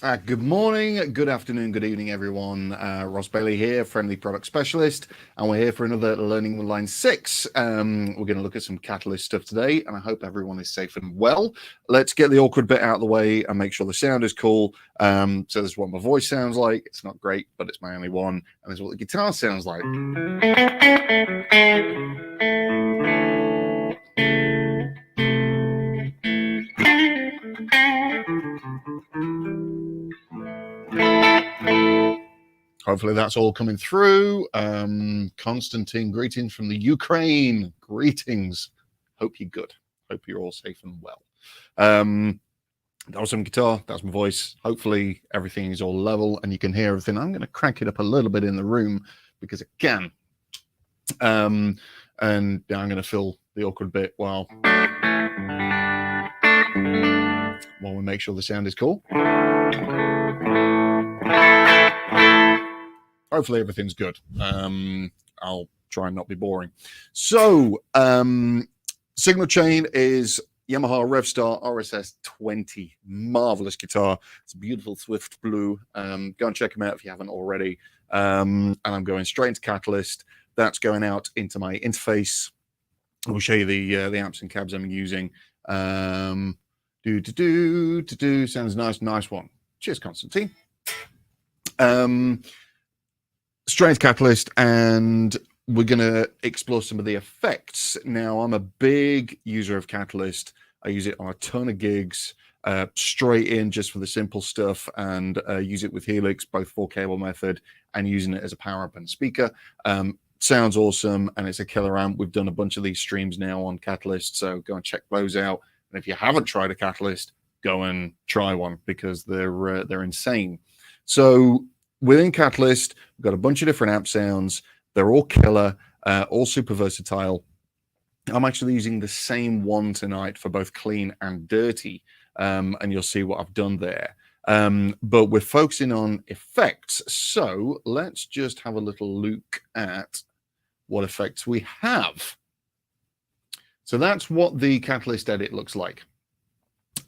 Good morning, good afternoon, good evening, everyone. Ross Bailey here, Friendly Product Specialist, and we're here for another Learning with Line 6. We're going to look at some Catalyst stuff today, and I hope everyone is safe and well. Let's get the awkward bit out of the way and make sure the sound is cool. So this is what my voice sounds like. It's not great, but it's my only one. And this is what the guitar sounds like. Hopefully that's all coming through. Constantine, greetings from the Ukraine. Greetings. Hope you're good. Hope you're all safe and well. That was some guitar. That's my voice. Hopefully everything is all level and you can hear everything. I'm going to crank it up a little bit in the room because it can. And I'm going to fill the awkward bit while we make sure the sound is cool. Hopefully everything's good. I'll try and not be boring. So signal chain is Yamaha Revstar RSS 20. Marvelous guitar. It's a beautiful Swift blue. Go and check them out if you haven't already. And I'm going straight into Catalyst. That's going out into my interface. I'll show you the amps and cabs I'm using. Sounds nice one. Cheers, Constantine. Straight into Catalyst, and we're going to explore some of the effects. Now, I'm a big user of Catalyst. I use it on a ton of gigs, straight in just for the simple stuff, and use it with Helix, both 4-cable method and using it as a power up and speaker. Sounds awesome, and it's a killer amp. We've done a bunch of these streams now on Catalyst, so go and check those out. And if you haven't tried a Catalyst, go and try one because they're insane. So within Catalyst, we've got a bunch of different amp sounds. They're all killer, all super versatile. I'm actually using the same one tonight for both clean and dirty, and you'll see what I've done there. But we're focusing on effects. So let's just have a little look at what effects we have. So that's what the Catalyst edit looks like.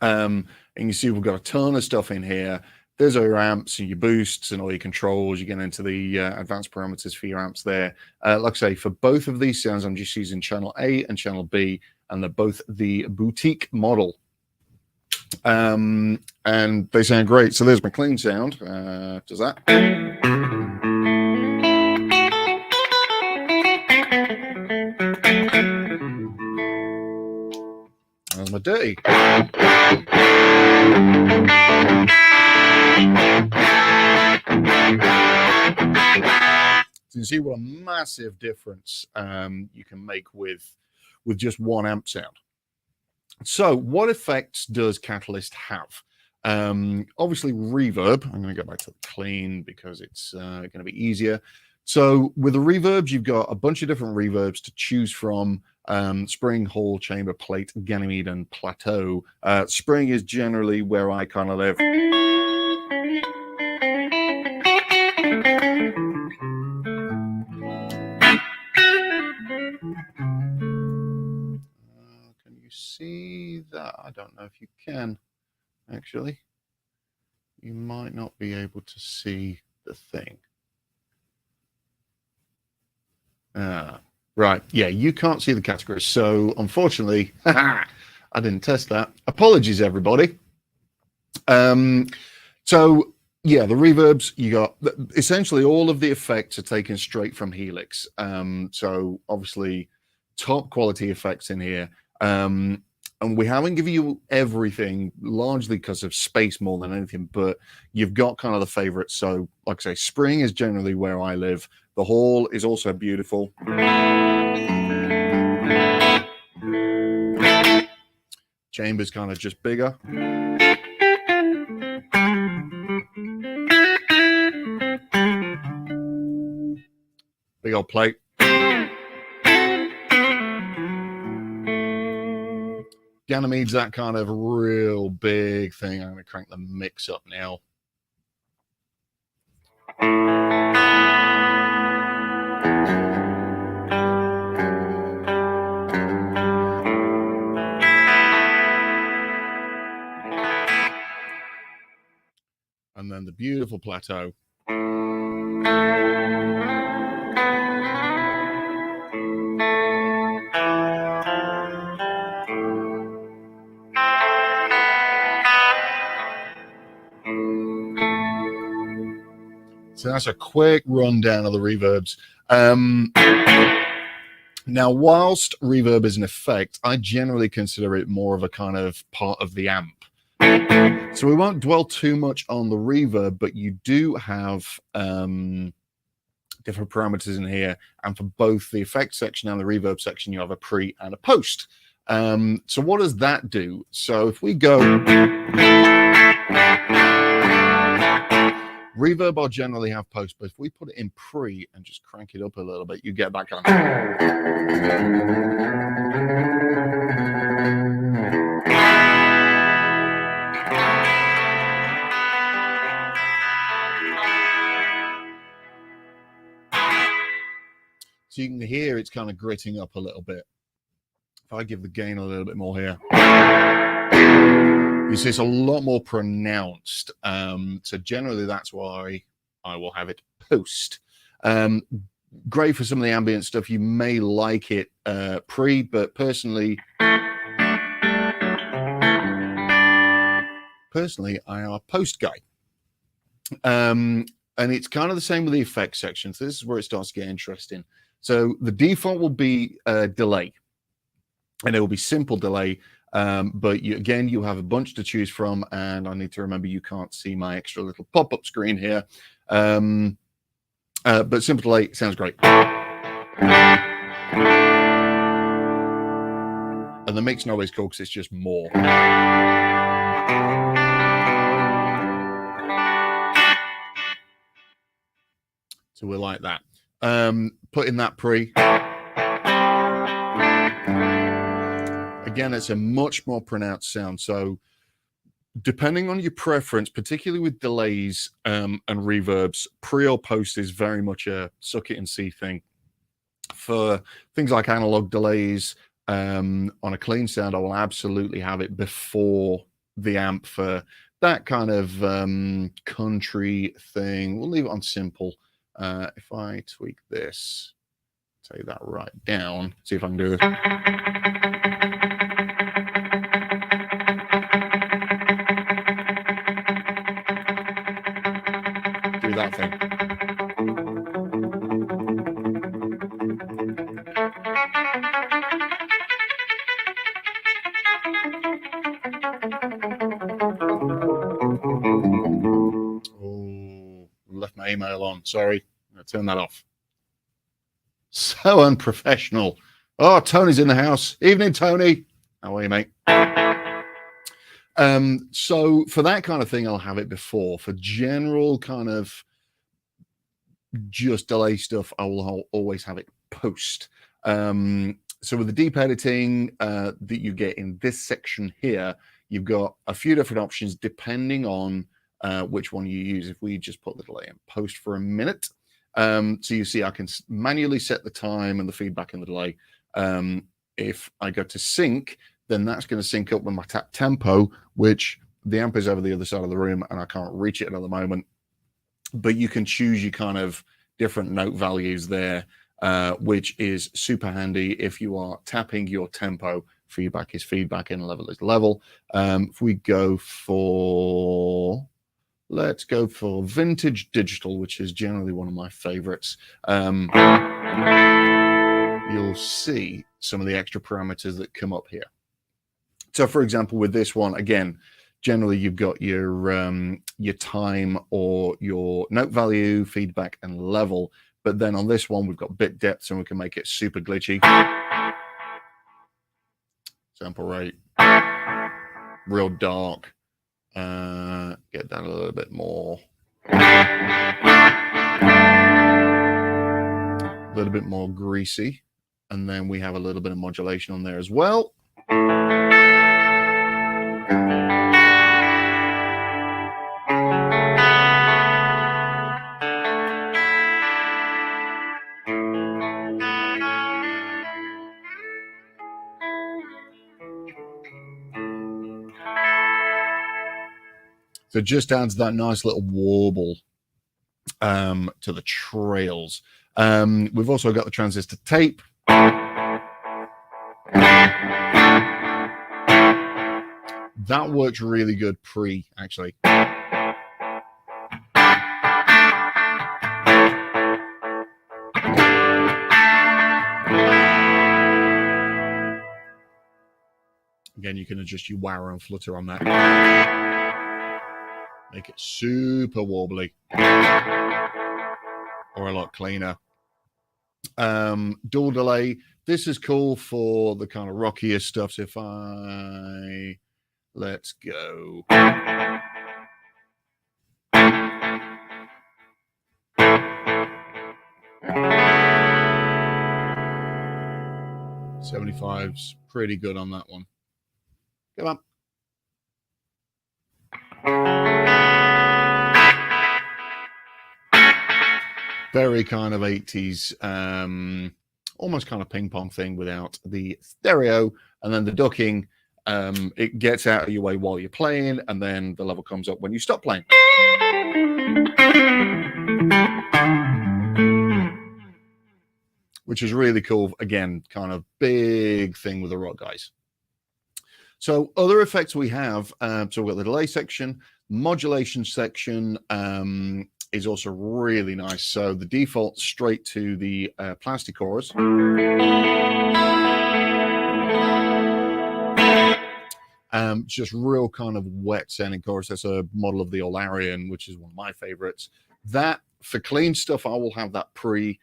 And you see we've got a ton of stuff in here. There's all your amps and your boosts and all your controls. You get into the advanced parameters for your amps there. Like I say, for both of these sounds, I'm just using channel A and channel B, and they're both the boutique model. And they sound great. So there's my clean sound. Does that? There's my dirty. So you see what a massive difference you can make with just one amp sound. So what effects does Catalyst have? Obviously reverb. I'm going to go back to clean because it's going to be easier. So with the reverbs, you've got a bunch of different reverbs to choose from. Spring, hall, chamber, plate, Ganymede, and plateau. Spring is generally where I kind of live. Can you see that? I don't know if you can, actually. You might not be able to see the thing. Right. Yeah, you can't see the categories. So unfortunately, I didn't test that. Apologies, everybody. So yeah, the reverbs, you got essentially all of the effects are taken straight from Helix. So obviously top quality effects in here. And we haven't given you everything largely because of space more than anything, but you've got kind of the favorites. So like I say, spring is generally where I live. The hall is also beautiful. Chamber's kind of just bigger. Big old plate. Ganymede's that kind of real big thing. I'm going to crank the mix up now. beautiful plateau. So that's a quick rundown of the reverbs. Now, whilst reverb is an effect, I generally consider it more of a kind of part of the amp. So we won't dwell too much on the reverb, but you do have different parameters in here. And for both the effect section and the reverb section, you have a pre and a post. So what does that do? So if we go... Reverb I'll generally have post, but if we put it in pre and just crank it up a little bit, you get that kind of... So you can hear it's kind of gritting up a little bit. If I give the gain a little bit more here, you see it's a lot more pronounced. So generally that's why I will have it post. Great for some of the ambient stuff. You may like it pre, but personally I am a post guy. And it's kind of the same with the effects section. So this is where it starts to get interesting. So the default will be delay, and it will be simple delay. But again, you have a bunch to choose from, and I need to remember you can't see my extra little pop-up screen here. But simple delay sounds great. And the mix always cool because it's just more. So we're like that. Put in that pre. Again, it's a much more pronounced sound. So depending on your preference, particularly with delays and reverbs, pre or post is very much a suck it and see thing. For things like analog delays, on a clean sound, I will absolutely have it before the amp. For that kind of country thing, we'll leave it on simple. If I tweak this, take that right down, see if I can do it. Do that thing. Oh, left my email on. Sorry, I'm gonna turn that off. So unprofessional. Oh, Tony's in the house. Evening, Tony. How are you, mate? So for that kind of thing, I'll have it before. For general kind of just delay stuff, I will always have it post. So with the deep editing that you get in this section here, you've got a few different options depending on which one you use. If we just put the delay in post for a minute, so you see I can manually set the time and the feedback and the delay. If I go to sync, then that's going to sync up with my tap tempo, which the amp is over the other side of the room and I can't reach it at the moment. But you can choose your kind of different note values there, which is super handy if you are tapping your tempo. Feedback is feedback and level is level. If we go for, let's go for vintage digital, which is generally one of my favorites. You'll see some of the extra parameters that come up here. So for example, with this one, again, generally you've got your time or your note value, feedback and level. But then on this one, we've got bit depth, so we can make it super glitchy. Sample rate, real dark. Get that a little bit more. A little bit more greasy. And then we have a little bit of modulation on there as well. So it just adds that nice little warble to the trails. We've also got the transistor tape. That works really good pre, actually. Again, you can adjust your wah and flutter on that. Make it super wobbly. Or a lot cleaner. Dual delay. This is cool for the kind of rockier stuff. So if let's go. $75's pretty good on that one. Come on. Very kind of 80s, almost kind of ping pong thing without the stereo, and then the ducking. It gets out of your way while you're playing, and then the level comes up when you stop playing. Which is really cool. Again, kind of big thing with the rock guys. So other effects we have, so we've got the delay section, modulation section is also really nice. So the default straight to the plastic chorus. Just real kind of wet sounding chorus. That's a model of the Olarian, which is one of my favorites. That for clean stuff, I will have that pre.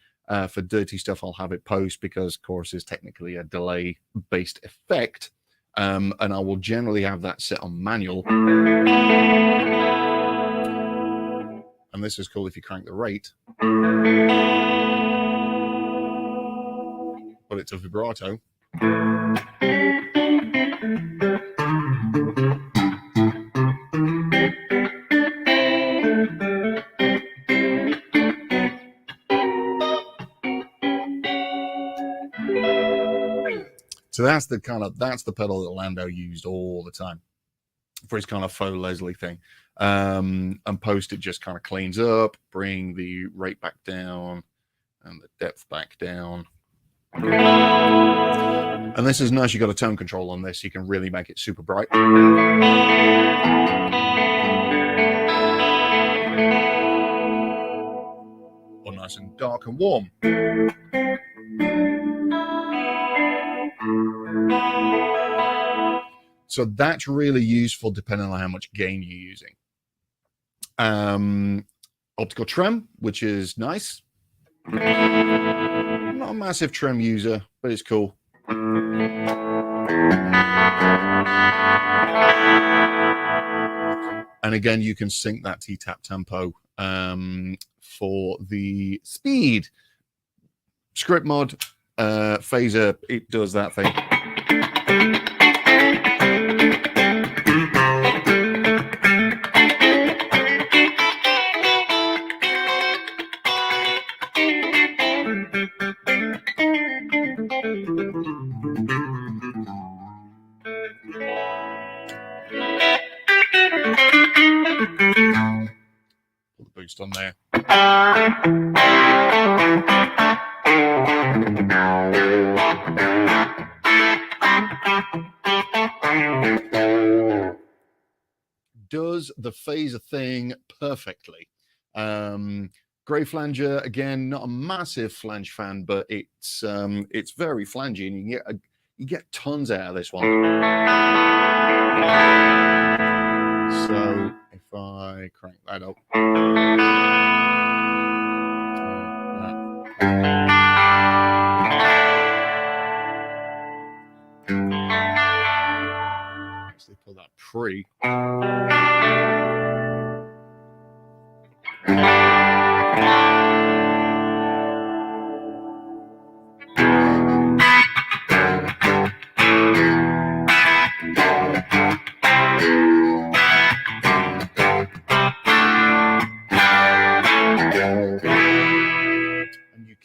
For dirty stuff, I'll have it post, because chorus is technically a delay based effect. And I will generally have that set on manual. And this is cool if you crank the rate. Put it to vibrato. So that's the pedal that Lando used all the time for his kind of faux Leslie thing. And post, it just kind of cleans up, bring the rate back down and the depth back down. And this is nice. You got a tone control on this. You can really make it super bright. Or nice and dark and warm. So that's really useful depending on how much gain you're using. Optical trem, which is nice. I'm not a massive trem user, but it's cool. And again, you can sync that T-tap tempo for the speed. Script mod, phaser, it does that thing. Put the boost on there. Does the phaser thing perfectly. Grey flanger, again, not a massive flange fan, but it's very flangey, and you get tons out of this one. So if I crank that up, actually put that pre.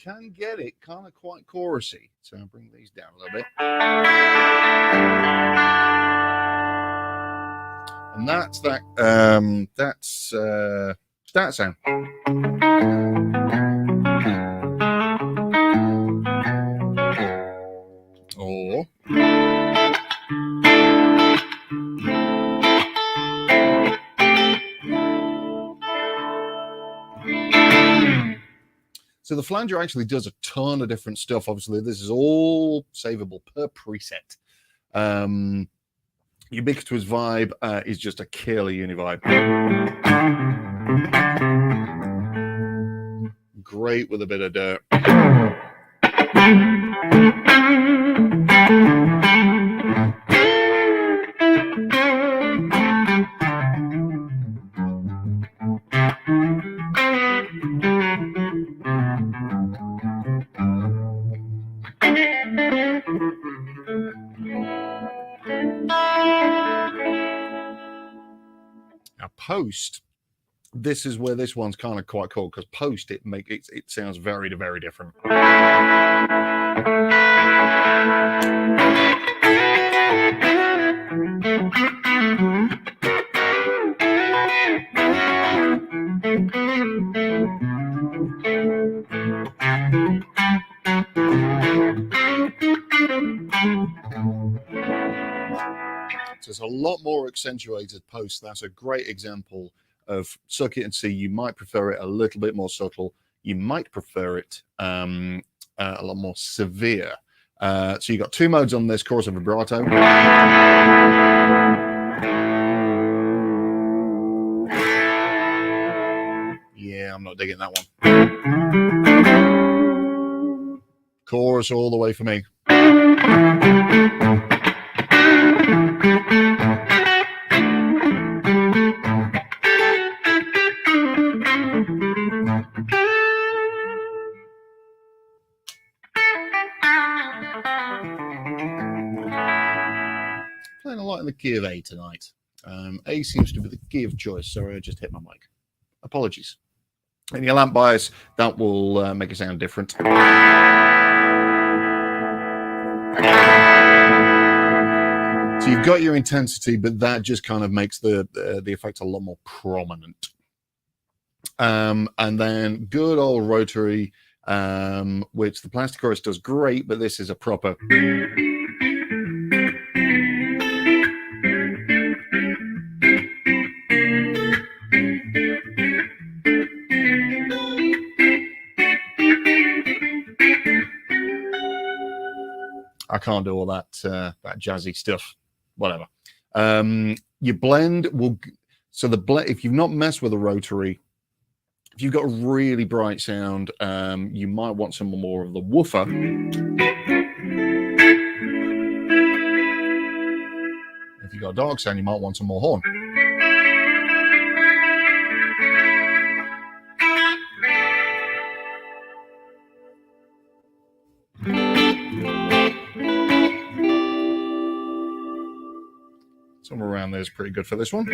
Can get it kind of quite chorusy. So I'll bring these down a little bit. And that's that. That sound. Or so the flanger actually does a ton of different stuff. Obviously, this is all savable per preset. Ubiquitous Vibe is just a killer univibe. Great with a bit of dirt. Now, post, this is where this one's kind of quite cool, because post it sounds very, very different. So it's a lot more accentuated post. That's a great example of suck it and see. You might prefer it a little bit more subtle. You might prefer it a lot more severe. So you've got two modes on this: chorus and vibrato. Yeah, I'm not digging that one. Chorus all the way for me. Playing a lot in the key of A tonight. A seems to be the key of choice. Sorry, I just hit my mic. Apologies. And your lamp bias, that will make it sound different. So you've got your intensity, but that just kind of makes the effect a lot more prominent. And then good old rotary, which the plastic chorus does great, but this is a proper. I can't do all that jazzy stuff. Whatever. Your blend will. So the blend, if you've not messed with a rotary, if you've got a really bright sound, you might want some more of the woofer. If you've got a dark sound, you might want some more horn. Somewhere around there is pretty good for this one.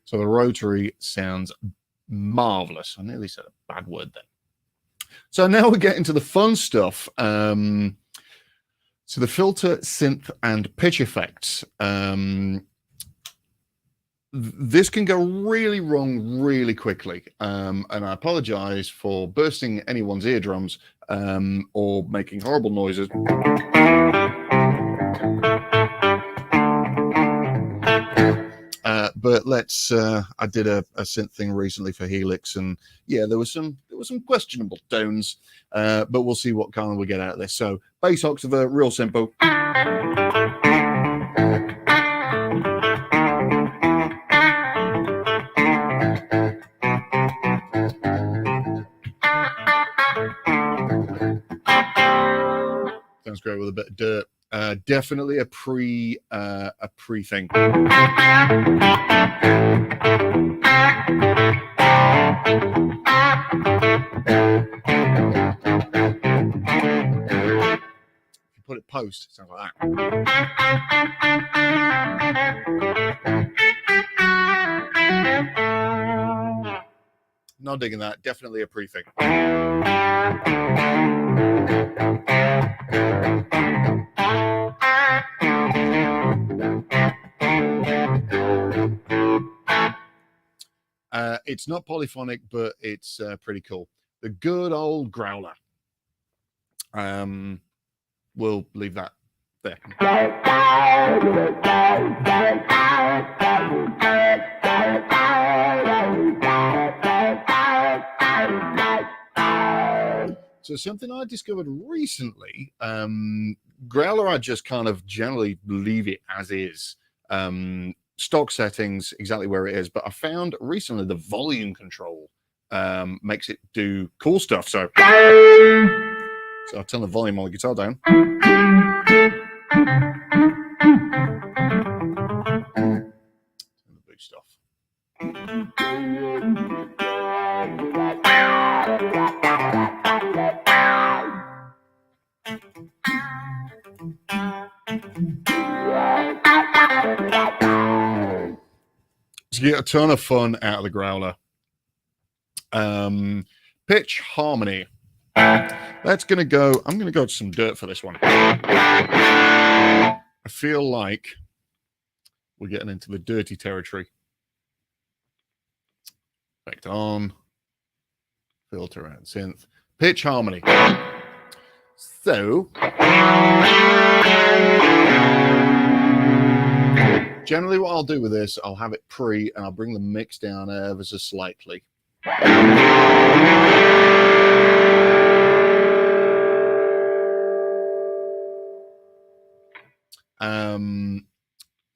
So the rotary sounds marvelous. I nearly said a bad word then. So now we get into the fun stuff. So the filter, synth, and pitch effects. This can go really wrong really quickly. And I apologize for bursting anyone's eardrums or making horrible noises. But let's. I did a synth thing recently for Helix, and yeah, there was some questionable tones. But we'll see what kind of we get out of this. So bass octave, real simple. Sounds great with a bit of dirt. Definitely a pre thing. post. It sounds like that. Not digging that. Definitely a prefig. It's not polyphonic, but it's pretty cool. The good old growler. We'll leave that there. So something I discovered recently, growler, I just kind of generally leave it as is. Stock settings, exactly where it is. But I found recently the volume control makes it do cool stuff. So I'll turn the volume on the guitar down. Turn the boost off. So you get a ton of fun out of the growler. Pitch harmony. That's gonna go. I'm gonna go to some dirt for this one. I feel like we're getting into the dirty territory. Effect on. Filter and synth. Pitch harmony. So generally what I'll do with this, I'll have it pre and I'll bring the mix down ever so slightly.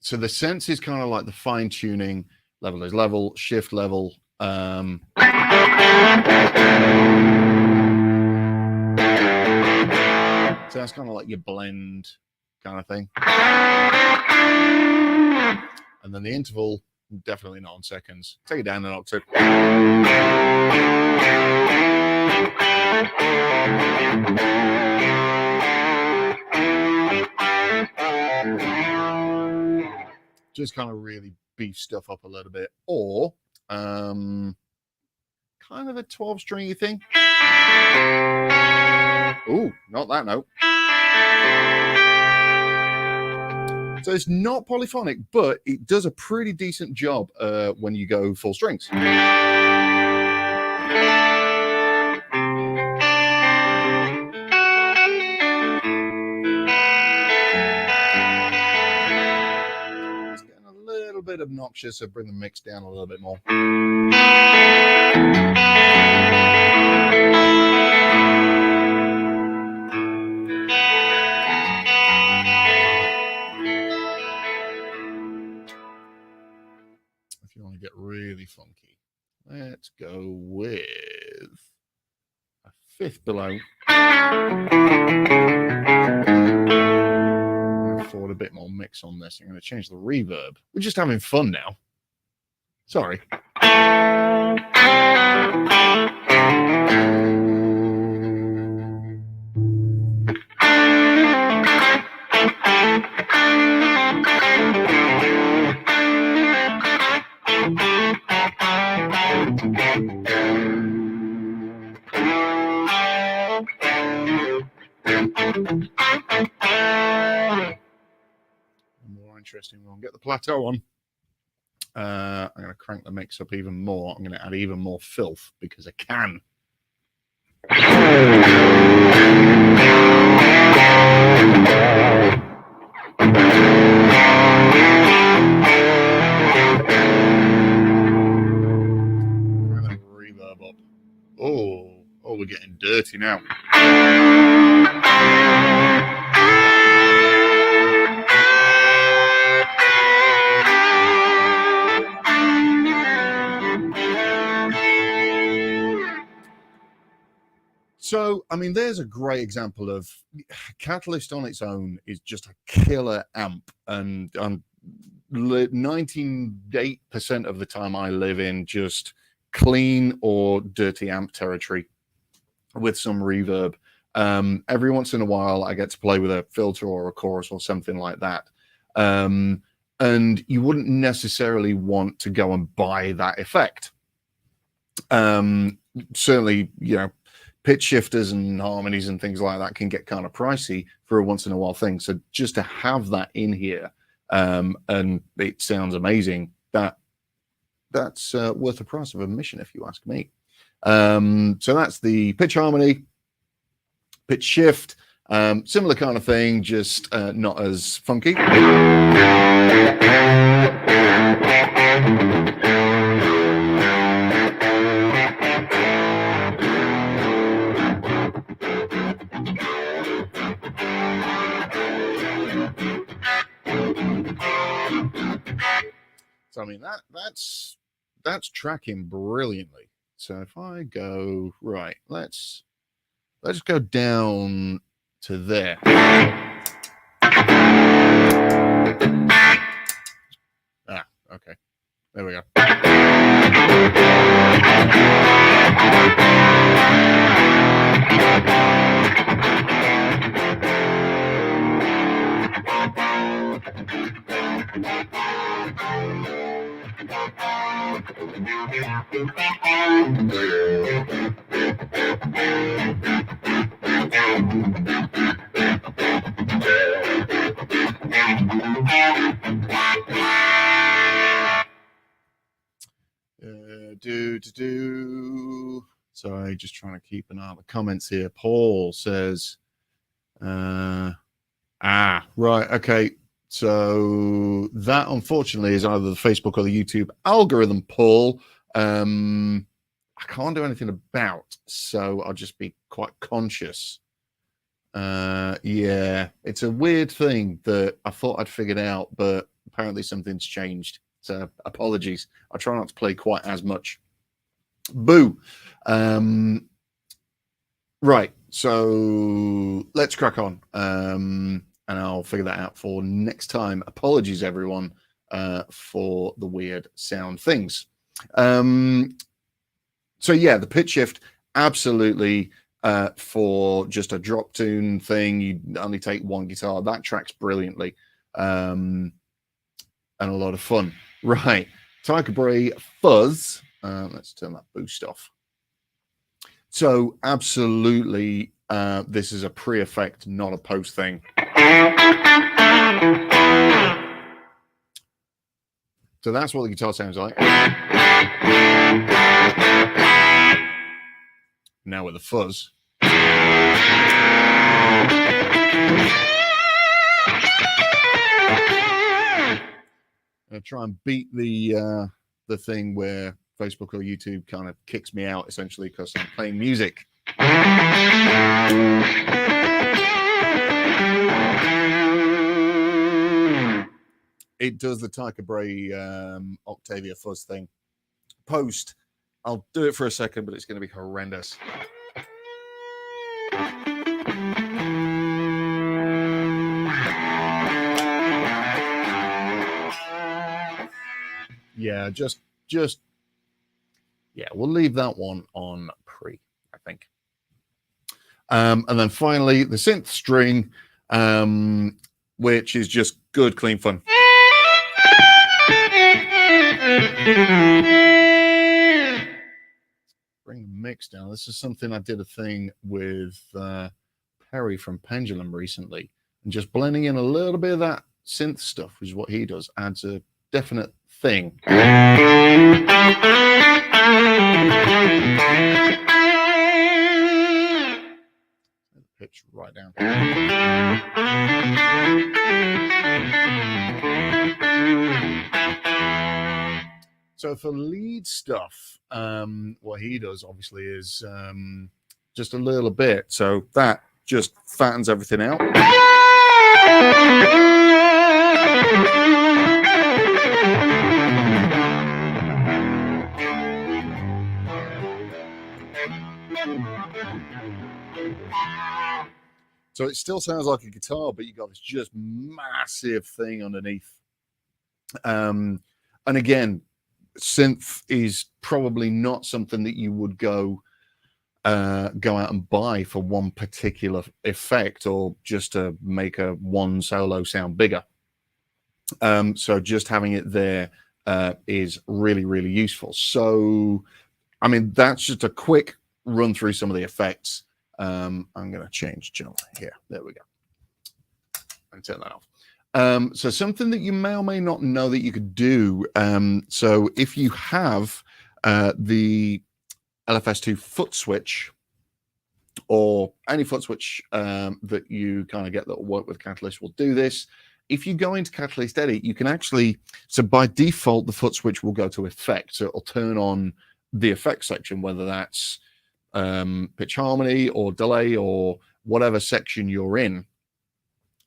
So the sense is kind of like the fine tuning. Level is level, shift level. So that's kind of like your blend kind of thing. And then the interval, definitely not on seconds. Take it down an octave. Just kind of really beef stuff up a little bit. Or kind of a 12-stringy thing. Ooh, not that note. So it's not polyphonic, but it does a pretty decent job when you go full strings. It's getting a little bit obnoxious, so bring the mix down a little bit more. If you want to get really funky, let's go with a fifth below. I'm going to afford a bit more mix on this. I'm going to change the reverb. We're just having fun now. Sorry. More interesting one. Get the plateau on. I'm going to crank the mix up even more. I'm going to add even more filth because I can. Crank that reverb up. Oh, we're getting dirty now. So, I mean, there's a great example of Catalyst on its own is just a killer amp. And 98% of the time I live in just clean or dirty amp territory with some reverb. Every once in a while, I get to play with a filter or a chorus or something like that. And you wouldn't necessarily want to go and buy that effect. Certainly, you know, pitch shifters and harmonies and things like that can get kind of pricey for a once in a while thing. So just to have that in here, and it sounds amazing, that's worth the price of admission, if you ask me. So that's the pitch harmony, pitch shift, similar kind of thing, just not as funky. So I mean that's tracking brilliantly. So if I go right, let's go down to there. Ah, okay. There we go. Sorry, just trying to keep an eye on the comments here. Paul says, right, okay. So that unfortunately is either the Facebook or the YouTube algorithm, Paul. I can't do anything about, so I'll just be quite conscious. Yeah, it's a weird thing that I thought I'd figured out, but apparently something's changed. So apologies. I try not to play quite as much. Boo. Right, so let's crack on. And I'll figure that out for next time. Apologies, everyone, for the weird sound things. So yeah, the pitch shift, absolutely, for just a drop tune thing. You only take one guitar. That tracks brilliantly, and a lot of fun. Right, Tycho Brahe fuzz. Let's turn that boost off. So absolutely, this is a pre-effect, not a post thing. So that's what the guitar sounds like. Now with the fuzz. I'll try and beat the thing where Facebook or YouTube kind of kicks me out, essentially, because I'm playing music. It does the Tycho Brahe Octavia fuzz thing. Post, I'll do it for a second, but it's going to be horrendous. Yeah, just yeah, we'll leave that one on pre, I think. And then finally, the synth string, which is just good, clean fun. Bring the mix down. This is something I did a thing with Perry from Pendulum recently, and just blending in a little bit of that synth stuff, which is what he does, adds a definite thing. Pitch right down. So for lead stuff, what he does obviously is just a little bit. So that just fattens everything out. So it still sounds like a guitar, but you got this just massive thing underneath. And again, synth is probably not something that you would go go out and buy for one particular effect or just to make a one solo sound bigger. So just having it there is really, really useful. So, I mean, that's just a quick run through some of the effects. I'm going to change channel here. There we go. And turn that off. So something that you may or may not know that you could do. So if you have the LFS2 Footswitch or any Footswitch that you kind of get that will work with Catalyst will do this. If you go into Catalyst Edit, you can actually, so by default, the Footswitch will go to effect. So it'll turn on the effect section, whether that's pitch harmony or delay or whatever section you're in.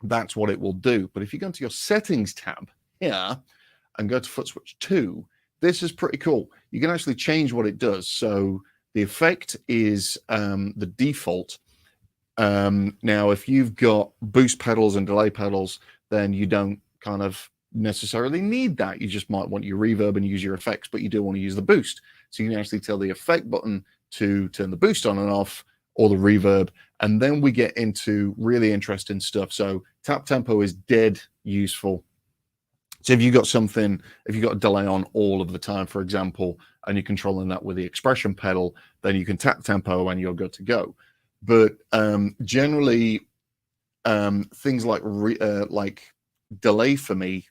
That's what it will do. But if you go into your settings tab here and go to Footswitch 2, this is pretty cool. You can actually change what it does. So the effect is the default. Now, if you've got boost pedals and delay pedals, then you don't kind of necessarily need that. You just might want your reverb and use your effects, but you do want to use the boost. So you can actually tell the effect button to turn the boost on and off, or the reverb. And then we get into really interesting stuff. So tap tempo is dead useful. So if you've got something, if you've got a delay on all of the time, for example, and you're controlling that with the expression pedal, then you can tap tempo and you're good to go. But generally, things like delay for me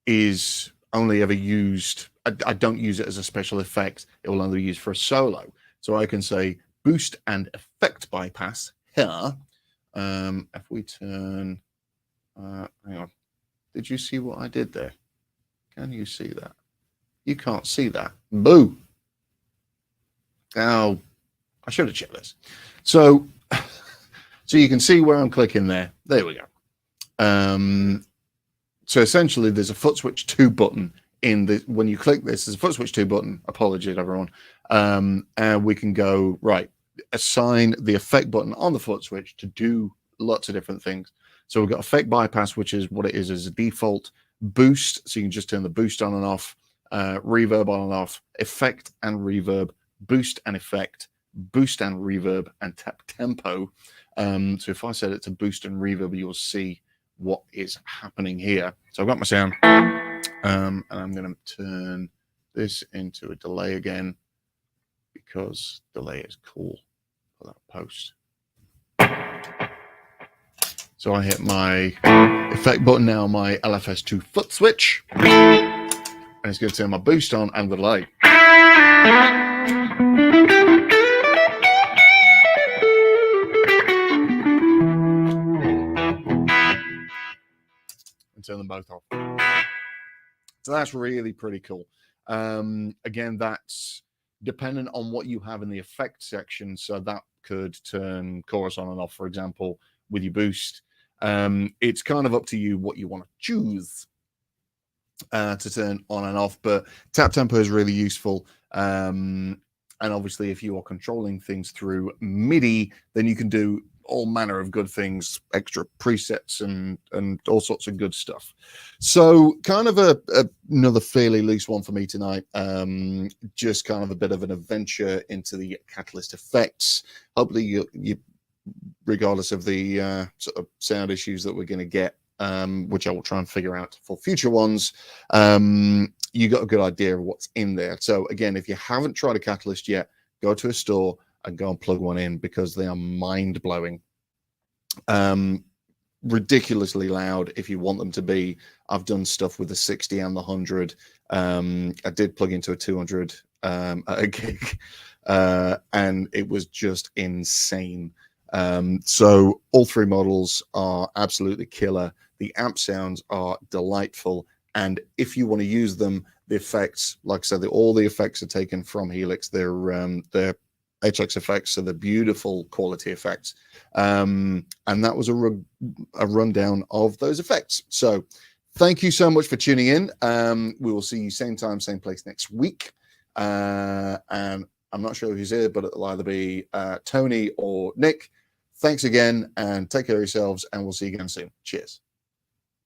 is only ever used. I don't use it as a special effect. It will only be used for a solo. So I can say boost and effect bypass here. If we turn, hang on, did you see what I did there? Can you see that? You can't see that. Boo. Oh, I should have checked this. So you can see where I'm clicking there. There we go. So essentially, there's a Footswitch 2 button in the, when you click this, there's a Footswitch 2 button. Apologies, everyone. And we can go, right, assign the effect button on the Footswitch to do lots of different things. So we've got effect bypass, which is what it is as a default. Boost, so you can just turn the boost on and off. Reverb on and off. Effect and reverb. Boost and effect. Boost and reverb. And tap tempo. So if I set it to boost and reverb, you'll see what is happening here. So I've got my sound. And I'm going to turn this into a delay again because delay is cool for that post. So I hit my effect button now, my LFS2 Footswitch, and it's going to turn my boost on and the delay. And turn them both off. So that's really pretty cool. Again, that's dependent on what you have in the effect section. So that could turn chorus on and off, for example, with your boost. It's kind of up to you what you want to choose to turn on and off, but tap tempo is really useful. And obviously, if you are controlling things through MIDI, then you can do all manner of good things, extra presets and all sorts of good stuff. So kind of another fairly loose one for me tonight. Just kind of a bit of an adventure into the Catalyst effects. Hopefully you regardless of the sort of sound issues that we're going to get, which I will try and figure out for future ones, you got a good idea of what's in there. So again, if you haven't tried a Catalyst yet, go to a store and go and plug one in because they are mind-blowing. Ridiculously loud if you want them to be. I've done stuff with the 60 and the 100. I did plug into a 200 at a gig, and it was just insane. So all three models are absolutely killer. The amp sounds are delightful. And if you want to use them, the effects, like I said, all the effects are taken from Helix. They're HX effects, so they're beautiful quality effects. And that was a rundown of those effects. So thank you so much for tuning in. We will see you same time, same place next week. And I'm not sure who's here, but it'll either be Tony or Nick. Thanks again, and take care of yourselves, and we'll see you again soon. Cheers.